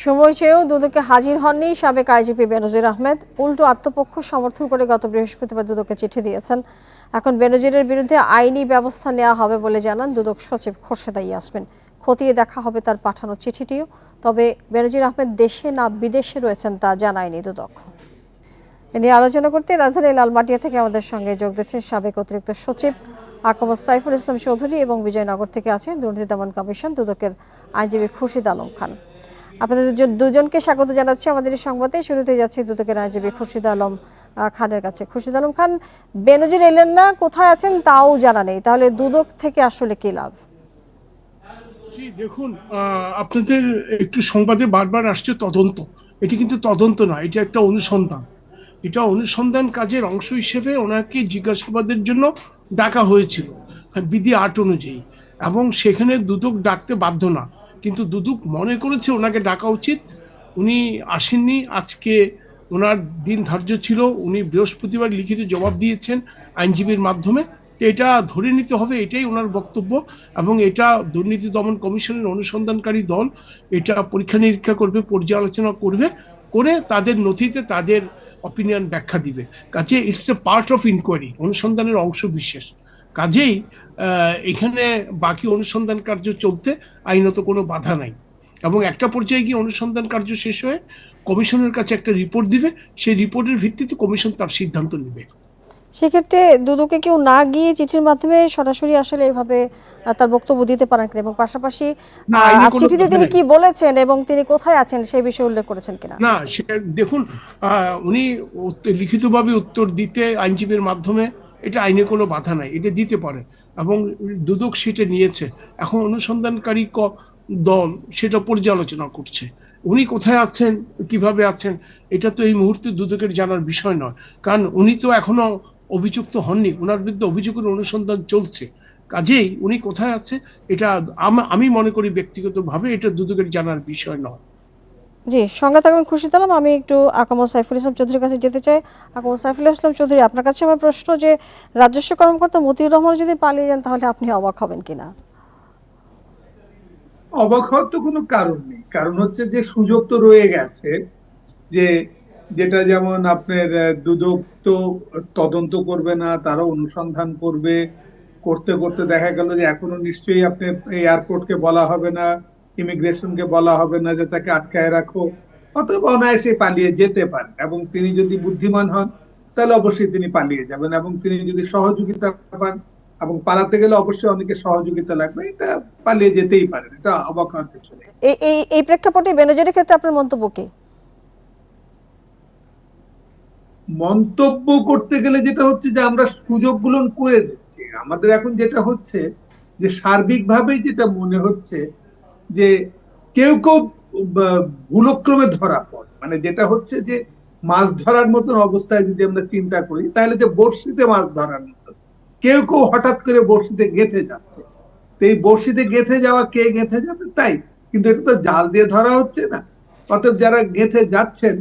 সময় চেয়েও দুদকে হাজির হননি সাবেক আইজিপি বেনজির আহমেদ। উল্টো আত্মপক্ষ সমর্থন করে গত বৃহস্পতিবার দুদকে চিঠি দিয়েছেন। এখন বেনজিরের বিরুদ্ধে আইনি ব্যবস্থা নেওয়া হবে বলে জানান দুদক সচিব খোরশেদা ইয়াসমিন। খতিয়ে দেখা হবে তার পাঠানো চিঠিটিও। তবে বেনজির আহমেদ দেশে না বিদেশে রয়েছেন তা জানায়নি দুদক। এ নিয়ে আলোচনা করতে রাজধানীর লালমাটিয়া থেকে আমাদের সঙ্গে যোগ দিচ্ছেন সাবেক অতিরিক্ত সচিব আকমত সাইফুল ইসলাম চৌধুরী এবং বিজয়নগর থেকে আছেন দুর্নীতি দমন কমিশন দুদকের আইনজীবী খুরশিদ আলম খান। আপনাদের দুজনকে স্বাগত জানাচ্ছি আমাদের এই সংবাদে। শুরুতে যাচ্ছি দুদকের আইনজীবী খুরশিদ আলম খানের কাছে। খুরশিদ আলম খান, বেনজির এলেন না, কোথায় আছেন তাও জানা নেই, তাহলে দুদক থেকে আসলে কি লাভ? জি দেখুন, আপনাদের একটু সংবাদে বারবার আসছে তদন্ত। এটি কিন্তু তদন্ত না, এটা একটা অনুসন্ধান। এটা অনুসন্ধান কাজের অংশ হিসেবে ওনাকে জিজ্ঞাসাবাদের জন্য ডাকা হয়েছিল বিধি ৮ অনুযায়ী, এবং সেখানে দুদক ডাকতে বাধ্য না, কিন্তু দুদক মনে করেছে ওনাকে ডাকা উচিত। উনি আসেননি। আজকে ওনার দিন ধার্য ছিল, উনি বৃহস্পতিবার লিখিত জবাব দিয়েছেন আইনজীবীর মাধ্যমে। তো এটা ধরে নিতে হবে, এটাই ওনার বক্তব্য। এবং এটা দুর্নীতি দমন কমিশনের অনুসন্ধানকারী দল এটা পরীক্ষা নিরীক্ষা করবে, পর্যালোচনা করবে, করে তাদের নথিতে তাদের অপিনিয়ন ব্যাখ্যা দিবে। কাজে it's a part of inquiry, অনুসন্ধানের অংশ বিশেষ। কাজেই এখানে বাকি অনুসন্ধান কার্য চলতে আইনত কোনো বাধা নাই, এবং একটা পর্যায়ে গিয়ে অনুসন্ধান কার্য শেষ হয়ে কমিশনের কাছে একটা রিপোর্ট দিবে। সেই রিপোর্টের ভিত্তিতে কমিশন তার সিদ্ধান্ত নেবে। সেক্ষেত্রে দুদকে কেউ না গিয়ে চিঠির মাধ্যমে সরাসরি আসলে এভাবে তার বক্তব্য দিতে পারেন কিনা, এবং পাশাপাশি না, আইনে কোনো চিঠিতে বাধা তিনি নেই। কি বলেছেন এবং তিনি কোথায় আছেন সেই বিষয়ে উল্লেখ করেছেন কিনা? না, সেটা দেখুন, উনি লিখিতভাবে উত্তর দিতে আইনজীবীর মাধ্যমে, এটা আইনে কোনো বাধা নাই, এটা দিতে পারে। এবং দুদক সেটা নিয়েছে। এখন অনুসন্ধানকারী দল সেটা পর্যালোচনা করছে। উনি কোথায় আছেন, কিভাবে আছেন, এটা তো এই মুহূর্তে দুদকের জানার বিষয় নয়। কারণ উনি তো এখনো অভিযুক্ত হননি, ওনার বিরুদ্ধে অভিযোগের অনুসন্ধান চলছে। কাজেই উনি কোথায় আছে এটা আমি মনে করি ব্যক্তিগতভাবে এটা দুদকের জানার বিষয় নয়। জি, সঙ্গে থাকবেন খুরশিদ আলম। আমি একটু আকমত সাইফুল ইসলাম চৌধুরীর কাছে যেতে চাই। আকমত সাইফুল ইসলাম চৌধুরী, আপনার কাছে আমার প্রশ্ন যে রাজস্ব কর্মকর্তা মতিউর রহমান যদি পালিয়ে যান তাহলে আপনি অবাক হবেন কিনা? অবাক হওয়ার তো কোনো কারণ নেই। কারণ হচ্ছে যে সুযোগ তো রয়ে গেছে, যে যেটা যেমন আপনার দুদক তো তদন্ত করবে না, তারা অনুসন্ধান করবে। করতে করতে দেখা গেল যে এখনো নিশ্চয়ই আপনার এয়ারপোর্টকে বলা হবে না, ইমিগ্রেশনকে বলা হবে না যে তাকে আটকায় রাখো। অতএব অনায়াসে পালিয়ে যেতে পারেন, এবং তিনি যদি বুদ্ধিমান হন তাহলে অবশ্যই তিনি পালিয়ে যাবেন। এবং তিনি যদি সহযোগিতা পান, এবং পালাতে গেলে অবশ্যই অনেকের সহযোগিতা লাগবে, এটা পালিয়ে যেতেই পারেন, এটা অবাক হওয়ার কিছু নেই। এই এই এই প্রেক্ষাপটে বেনজিরের ক্ষেত্রে আপনার মন্তব্য কি? মন্তব্য করতে গেলে যেটা হচ্ছে যে আমরা সুযোগগুলো করে দিচ্ছি। আমাদের এখন যেটা হচ্ছে যে সার্বিকভাবেই যেটা মনে হচ্ছে যে কেউ কেউ ভুলক্রমে ধরা পড়ে, মানে যেটা হচ্ছে যে মাছ ধরার মতন অবস্থায় যদি আমরা চিন্তা করি, তাহলে যে বড়শিতে মাছ ধরার মতন কেউ কেউ হঠাৎ করে বড়শিতে গেঁথে যাচ্ছে। তো এই বড়শিতে গেঁথে যাওয়া, কে গেঁথে যাবে তাই, কিন্তু এটা তো জাল দিয়ে ধরা হচ্ছে না। অতএব যারা গেঁথে যাচ্ছেন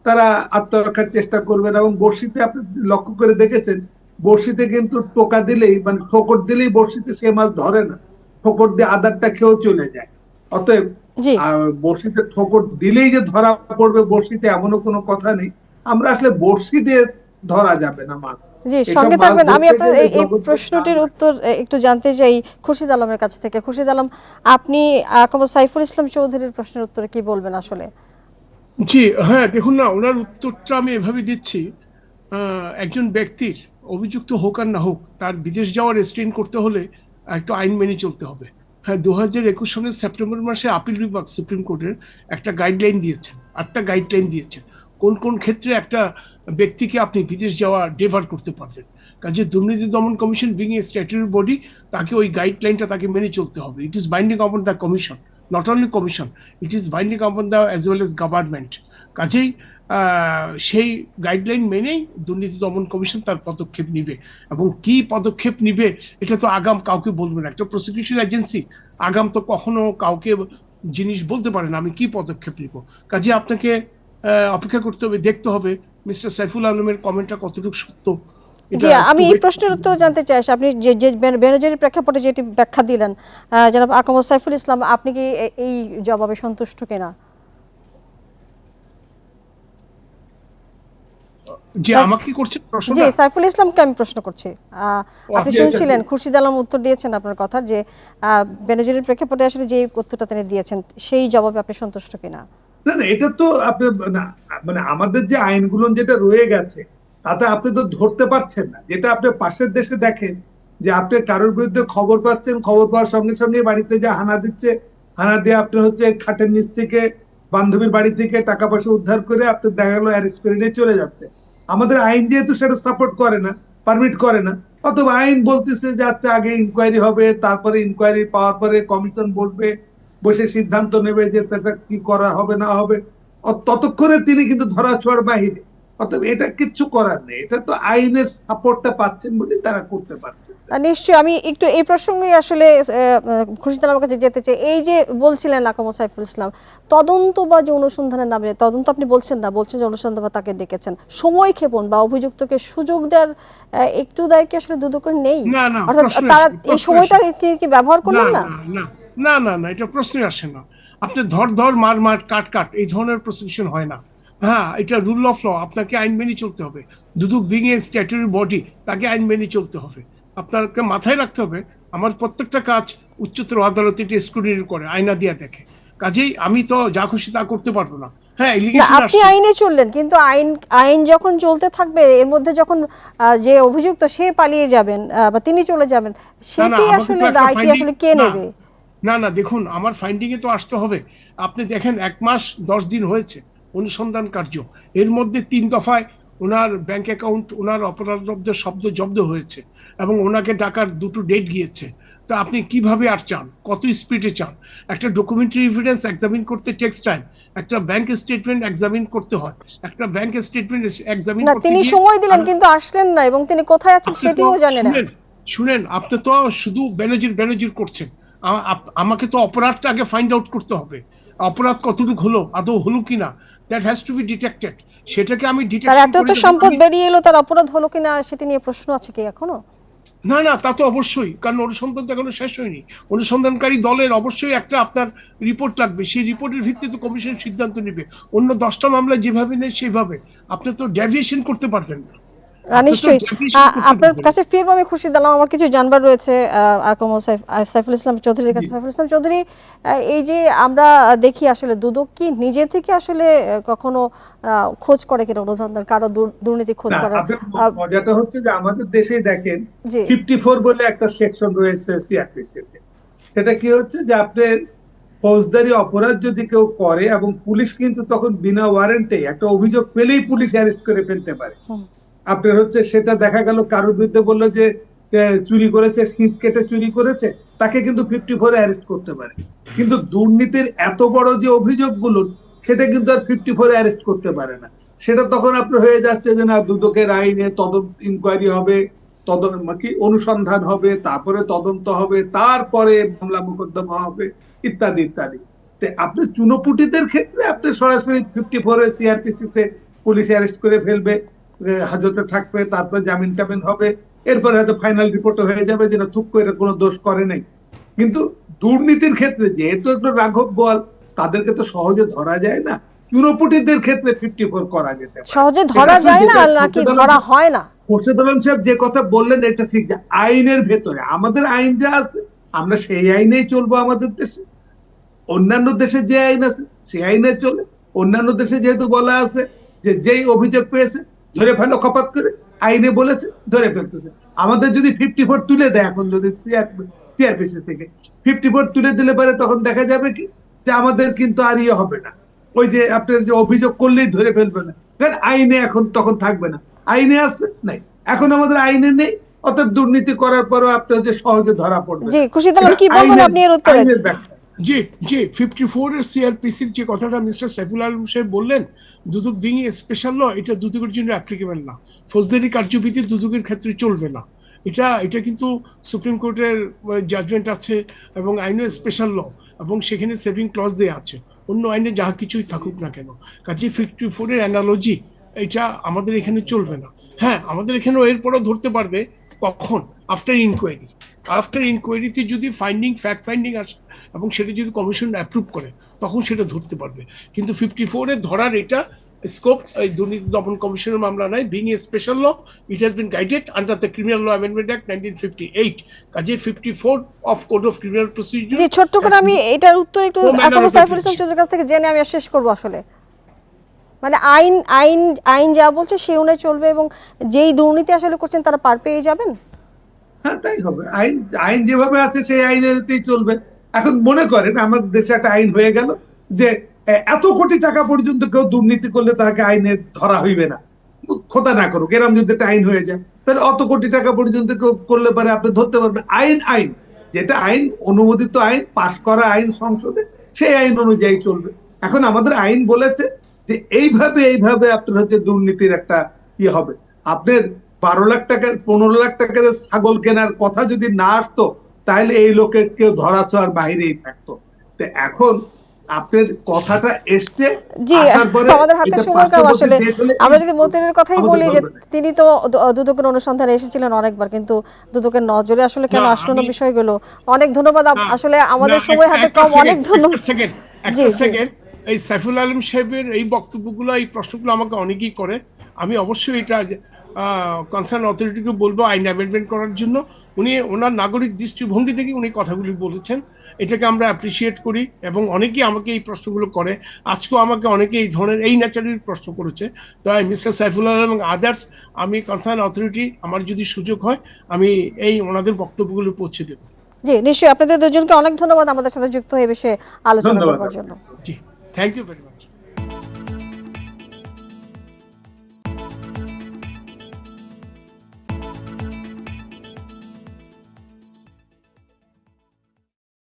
তারা আত্মরক্ষার চেষ্টা করবেন। এবং বড়শিতে আপনি লক্ষ্য করে দেখেছেন, বড়শিতে কিন্তু টোকা দিলেই, মানে ঠোকর দিলেই বড়শিতে সে মাছ ধরে না, ঠোকর দিয়ে আদারটা খেয়েও চলে যায়। অতএব জি বড়শিতে ঠোকর দিলেই যে ধরা পড়বে বড়শিতে, এমনও কোনো কথা নেই। আমরা আসলে বড়শি দিয়ে ধরা যাবে না মাছ। জি, এইসব সঙ্গে মাছ থাকবেন। আমি ধরতে আপনার গেলে এই জগৎ প্রশ্নটির উত্তর একটু জানতে চাই খুরশিদ আলমের কাছ থেকে। খুরশিদ আলম, আপনি আকমত সাইফুল ইসলাম চৌধুরীর প্রশ্নের উত্তরে কি বলবেন আসলে? জি হ্যাঁ, দেখুন না, ওনার উত্তরটা আমি এভাবে দিচ্ছি। একজন ব্যক্তির অভিযুক্ত হোক আর না হোক, তার বিদেশ যাওয়ার রেস্ট্রেন করতে হলে একটা আইন মেনে চলতে হবে। হ্যাঁ, 2021 সালের সেপ্টেম্বর মাসে আপিল বিভাগ সুপ্রিম কোর্টের একটা গাইডলাইন দিয়েছেন, 8টা গাইডলাইন দিয়েছেন কোন কোন ক্ষেত্রে একটা ব্যক্তিকে আপনি বিদেশ যাওয়া ডেভার করতে পারবেন। কাজে দুর্নীতি দমন commission being a statutory body, তাকে ওই গাইডলাইনটা তাকে মেনে চলতে হবে। It is binding on the commission, not only commission, it is binding on the as well as government. কাজেই সেই গাইডলাইন মেনেই দুর্নীতি দমন কমিশন তার পদক্ষেপ নিবে। এবং কি পদক্ষেপ নিবে এটা তো আগাম কাউকে বলবে না, একটা প্রসিকিউশন এজেন্সি আগাম তো কখনো কাউকে জিনিস বলতে পারে না আমি কি পদক্ষেপ নিব। কাজে আপনাকে অপেক্ষা করতে হবে, দেখতে হবে মিস্টার সাইফুল আলমের কমেন্টটা কতটুকু সত্য। জি, এটা একটু আমি এই ওয়েট। প্রশ্নের উত্তর জানতে চাই। আপনি যে যে বেনজিরের প্রেক্ষাপটে যেটি ব্যাখ্যা দিলেন, জনাব আকমত সাইফুল ইসলাম, আপনি কি এই জবাবে সন্তুষ্ট কিনা? যে আমাকে করছে জি, প্রশ্নটা। সাইফুল ইসলামকে আমি প্রশ্ন করছি। আপনি আপনি শুনছিলেন খুরশিদ আলম উত্তর দিয়েছেন আপনার কথা, যে বেনজিরের প্রেক্ষাপটে আসলে যে উত্তরটা তিনি দিয়েছেন সেই জবাবে আপনি সন্তুষ্ট কিনা? না না, এটা তো আপনার না, মানে আমাদের যে আইনগুলো যেটা রয়ে গেছে তাতে আপনি তো ধরতে পারছেন না। যেটা আপনি পাশের দেশে দেখেন যে আপনি কারোর বিরুদ্ধে খবর পাচ্ছেন, খবর পাওয়ার সঙ্গে সঙ্গে বাড়িতে যা হানা দিচ্ছে, হানা দিয়ে আপনি হচ্ছে খাটের নিচ থেকে বান্ধবীর বাড়ি থেকে টাকা পয়সা উদ্ধার করে আপনি দেখা গেলো অ্যারেস্ট করে নিয়ে চলে যাচ্ছে। আমাদের আইন যেহেতু সেটা সাপোর্ট করে না, পারমিট করে না, অথবা আইন বলতেছে যে আচ্ছা আগে ইনকোয়ারি হবে, তারপরে ইনকোয়ারি পাওয়ার পরে কমিশন বসবে, বসে সিদ্ধান্ত নেবে যে তাটা কি করা হবে না হবে। ততক্ষণে তিনি কিন্তু ধরাছোঁয়ার বাহিরে। অতএব এটা কিচ্ছু করার নেই, এটা তো আইনের সাপোর্টটা পাচ্ছেন বলে তারা করতে পারতেছে। নিশ্চয়ই। আমি একটু এই প্রসঙ্গে আসলে খুরশিদ আলমের কাছে যেতে চাই। এই যে বলছিলেন লাকামো সাইফুল ইসলাম, তদন্ত বা যে অনুসন্ধানের নামে, তদন্ত আপনি বলছেন না, বলছেন যে অনুসন্ধান বা তাকে ডেকেছেন, সময় ক্ষেপণ বা অভিযুক্তকে সুযোগ দেওয়ার একটু দায় কি আসলে দুদকের নেই? না না, অর্থাৎ প্রশ্ন তারা আসে, এই প্রশ্ন সময়টা আসে। কি ব্যবহার না করলেন না? না না না না না, এটা প্রশ্নই আসে না। আপনি ধর ধর মার মার কাট কাট এই ধরনের প্রসিকিউশন হয় না। হ্যাঁ, এটা রুল অফ ল, আপনাকে আইন মেনে চলতে হবে। দুদক বিং এ স্ট্যাটুটরি বডি, তাকে আইন মেনে চলতে হবে। আপনাকে মাথায় রাখতে হবে, আমার প্রত্যেকটা কাজ উচ্চতর আদালতে স্ক্রুটিনি করে, আয়না দিয়ে দেখে। কাজেই আমি তো যা খুশি তা করতে পারবো না। হ্যাঁ, না, এলিগেশন আপনি আসছে। আইনে চললেন, কিন্তু আইন আইন যখন চলতে থাকবে, এর মধ্যে যখন যে অভিযুক্ত সে পালিয়ে যাবেন বা তিনি চলে যাবেন, না না, সেটি আমাকে তো আসলে একটা দায়টি ফাইন্ডিং, আসলে কে না নেবে? না না, দেখুন আমার ফাইন্ডিং এ তো আসতে হবে। আপনি দেখেন 1 মাস 10 দিন হয়েছে অনুসন্ধান কার্য, এর মধ্যে 3 দফায় ওনার ব্যাংক অ্যাকাউন্ট, ওনার অপরাধ শব্দ জব্দ হয়েছে, এবং ওনাকে টাকার 2টো ডেট গিয়েছে। তা আপনি কিভাবে আর চান, কত স্পিডে চান? একটা ডকুমেন্টারি এভিডেন্স এক্সামিন করতে টেক্স টাইম, একটা ব্যাংক স্টেটমেন্ট এক্সামিন করতে হয়, একটা ব্যাংক স্টেটমেন্ট এক্সামিন না, করতে তিনি গিয়ে সময় দিলেন কিন্তু আসলেন না, এবং তিনি কোথায় আছেন আপনি তো সেটিও জানে না। শুনেন, শুনেন, আপনি তো শুধু বেনজির বেনজির করছেন। আমাকে তো অপরাধটা আগে ফাইন্ড আউট করতে হবে। অপরাধ কতটুকু হলো, আদৌ হলো কিনা, that has to B detected. সেটাকে আমি তার ডিটেকশন এত করে এত যখন সম্পদ আমি, বেরিয়ে এলো, তার অপরাধ হলো কিনা সেটি নিয়ে প্রশ্ন আছে কি এখনো? না না, তা তো অবশ্যই, কারণ অনুসন্ধান তো এখনো শেষ হয়নি। অনুসন্ধানকারী দলের অবশ্যই একটা আপনার রিপোর্ট লাগবে, সেই রিপোর্টের ভিত্তিতে কমিশন সিদ্ধান্ত নেবে। অন্য 10টা মামলা যেভাবে নেই সেইভাবে আপনি তো ডেভিয়েশন করতে পারবেন না। আপনি তো নিশ্চয়ই। ডেভিয়েশন করতে আপনার পারবেন না। কাছে ফিরবো আমি, খুরশিদ আলম। আমার কিছু জানবার রয়েছে সাইফুল ইসলাম চৌধুরীর জি। কাছে। সাইফুল ইসলাম চৌধুরী, এই যে আমরা দেখি আসলে দুদক কি নিজে থেকে আসলে কখনো খোঁজ করে কিনা, অনুসন্ধান কারো দুর্নীতি খোঁজ না, করার? আপনার মজাটা হচ্ছে যে আমাদের দেশেই দেখেন জি, 54 বলে একটা সেকশন রয়েছে সিআরপিসি তে। সেটা কি হচ্ছে যে আপনার ফৌজদারি অপরাধ যদি কেউ করে, এবং পুলিশ কিন্তু তখন বিনা ওয়ারেন্টে একটা অভিযোগ পেলেই পুলিশ অ্যারেস্ট করে ফেলতে পারে। আপনার হচ্ছে সেটা দেখা গেল কারোর বিরুদ্ধে বললো যে চুরি করেছে, শীত কেটে চুরি করেছে, তাকে কিন্তু 54 অ্যারেস্ট করতে পারে। কিন্তু দুর্নীতির এত বড় যে অভিযোগগুলো, সেটা কিন্তু আর 54 অ্যারেস্ট করতে পারে না। সেটা তখন আপনার হয়ে যাচ্ছে যে না, দুদকের আইনে তদন্ত, ইনকোয়ারি হবে, কি অনুসন্ধান হবে, তারপরে তদন্ত হবে, তারপরে মামলা মোকদ্দমা হবে, ইত্যাদি ইত্যাদি। আপনি চুনোপুটিদের ক্ষেত্রে আপনি সরাসরি 54 সিআরপিসি তে পুলিশ অ্যারেস্ট করে ফেলবে, হাজতে থাকবে, তারপরে জামিন টামিন হবে, এরপরে হয়তো ফাইনাল রিপোর্ট হয়ে যাবে যে না, থুক করে কোনো দোষ করে নাই। কিন্তু দুর্নীতির ক্ষেত্রে যেহেতু একটু রাঘব বোয়াল, তাদেরকে তো সহজে ধরা যায় না। চুনোপুটিদের ক্ষেত্রে 54 করা যেতে পারে। সহজে ধরা যায় না নাকি ধরা হয় না? খোরশেদ আলম সাহেব যে কথা বললেন এটা ঠিক, যে আইনের ভেতরে আমাদের আইন যা আছে আমরা সেই আইনেই চলবো। আমাদের দেশে অন্যান্য দেশে যে আইন আছে সেই আইনে চলে। অন্যান্য দেশে যেহেতু বলা আছে যে যেই অভিযোগ পেয়েছে ধরে ফেলো খপাত করে, আইনে বলেছে ধরে ফেলতেছে। আমাদের যদি 54 তুলে দেয়, এখন যদি সিআরপিসি থেকে 54 তুলে দিলে পারে, তখন দেখা যাবে কি যে আমাদের কিন্তু আর ইয়ে হবে না, ওই যে আপনার যে অভিযোগ করলেই ধরে ফেলবে না, কারণ আইনে এখন তখন থাকবে না। আইনে আছে নাই, এখন আমাদের আইনে নেই, অর্থাৎ দুর্নীতি করার পরও আপনার যে সহজে ধরা পড়বে। জি, খুরশিদ আলম কি বলবেন আপনি এর উত্তরে? আইনের ব্যাখ্যা। জি জি, 54 এর সিআরপিসির যে কথাটা মিস্টার সাইফুল আলম সাহেব বললেন, দুদক বিং এ স্পেশাল ল, এটা দুদকের জন্য অ্যাপ্লিকেবল না। ফৌজদারি কার্যবিধি দুদকের ক্ষেত্রে চলবে না। এটা কিন্তু সুপ্রিম কোর্টের জাজমেন্ট আছে, এবং আইনের স্পেশাল ল, এবং সেখানে সেভিং ক্লজ দেওয়া আছে, অন্য আইনে যাহা কিছুই থাকুক না কেন। কাজে 54 এর অ্যানালজি এটা আমাদের এখানে চলবে না। হ্যাঁ, আমাদের এখানেও এরপরও ধরতে পারবে, কখন? After inquiry. আফটার ইনকোয়ারিতে যদি ফ্যাক্ট ফাইন্ডিং আসে এবং সেটা যদি কমিশন অ্যাপ্রুভ করে, তখন সেটা ধরতে পারবে। কিন্তু 54 এ ধরার এটা স্কোপ এই দুর্নীতি দমন কমিশনের মামলা নাই, being a special law it has been guided under the criminal law amendment act 1958, কাজে 54 of code of criminal procedure. জি, ছোট্ট করে আমি এটার উত্তর একটু এখন সাইফুল ইসলাম চৌধুরীর কাছ থেকে জেনে আমি আর শেষ করবো আসলে। মানে আইন আইন আইন যা বলছে সেই অনুযায়ী চলবে এবং যেই দুর্নীতি আসলে করছেন তারা পার পেয়ে যাবেন। হ্যাঁ, তাই হবে। আইন আইন যেভাবে আছে সেই আইনেরতেই চলবে। এখন মনে করেন আমাদের দেশে একটা আইন হয়ে গেল যে এত কোটি টাকা পর্যন্ত কেউ দুর্নীতি করলে তাকে আইনে ধরা হইবে না, খোদা না করুক এরকম যদি একটা আইন হয়ে যায়, তাহলে অত কোটি টাকা পর্যন্ত কেউ করলে পারে আপনি ধরতে পারবেন। আইন আইন যেটা আইন অনুমোদিত আইন, পাশ করা আইন সংসদে, সেই আইন অনুযায়ী চলবে। এখন আমাদের আইন বলেছে যে এইভাবে এইভাবে আপনার হচ্ছে দুর্নীতির একটা ইয়ে হবে। আপনার 12 লাখ টাকা 15 লাখ টাকা ছাগল কেনার কথা যদি না আসতো তাহলে এই লোকের কেউ ধরা ছোঁয়ার বাইরেই থাকতো। তো এখন আপনার কথাটা এসছে, জি, আসার পরে আমাদের হাতে এটা সময় কম আসলে। দেশ হলে আমরা যদি মতিনের কথাই আমাদের বলি যে ধরবে না। তিনি তো দুদকের অনুসন্ধানে এসেছিলেন অনেকবার, কিন্তু দুদকের নজরে আসলে কেন না, আসলো না আমি- বিষয়গুলো। অনেক ধন্যবাদ না, আসলে আমাদের না, সময় হাতে একটা কম, second, অনেক ধন্যবাদ। একটা সেকেন্ড, জি, একটা জি। সেকেন্ড। এই সাইফুল আলম সাহেবের এই বক্তব্যগুলো, এই প্রশ্নগুলো আমাকে অনেকেই করে। আমি অবশ্যই এটা কনসার্ন অথরিটিকে বলবো আইন অ্যামেন্ডমেন্ট করার জন্য। উনি ওনার নাগরিক দৃষ্টিভঙ্গি থেকে উনি কথাগুলি বলেছেন, এটাকে আমরা অ্যাপ্রিসিয়েট করি এবং অনেকেই আমাকে এই প্রশ্নগুলো করে। আজকেও আমাকে অনেকে এই ধরনের এই ন্যাচারাল প্রশ্ন করেছে। তাই মিস্টার সাইফুল আলম এবং আদার্স, আমি কনসার্ন অথরিটি, আমার যদি সুযোগ হয় আমি এই ওনাদের বক্তব্যগুলো পৌঁছে দেবো। জি, নিশ্চয়ই। আপনাদের দুজনকে অনেক ধন্যবাদ আমাদের সাথে যুক্ত হয়ে বিষয়ে আলোচনা ধন্যবাদ। করবার জন্য। জি, থ্যাংক ইউ ভেরি মাচ।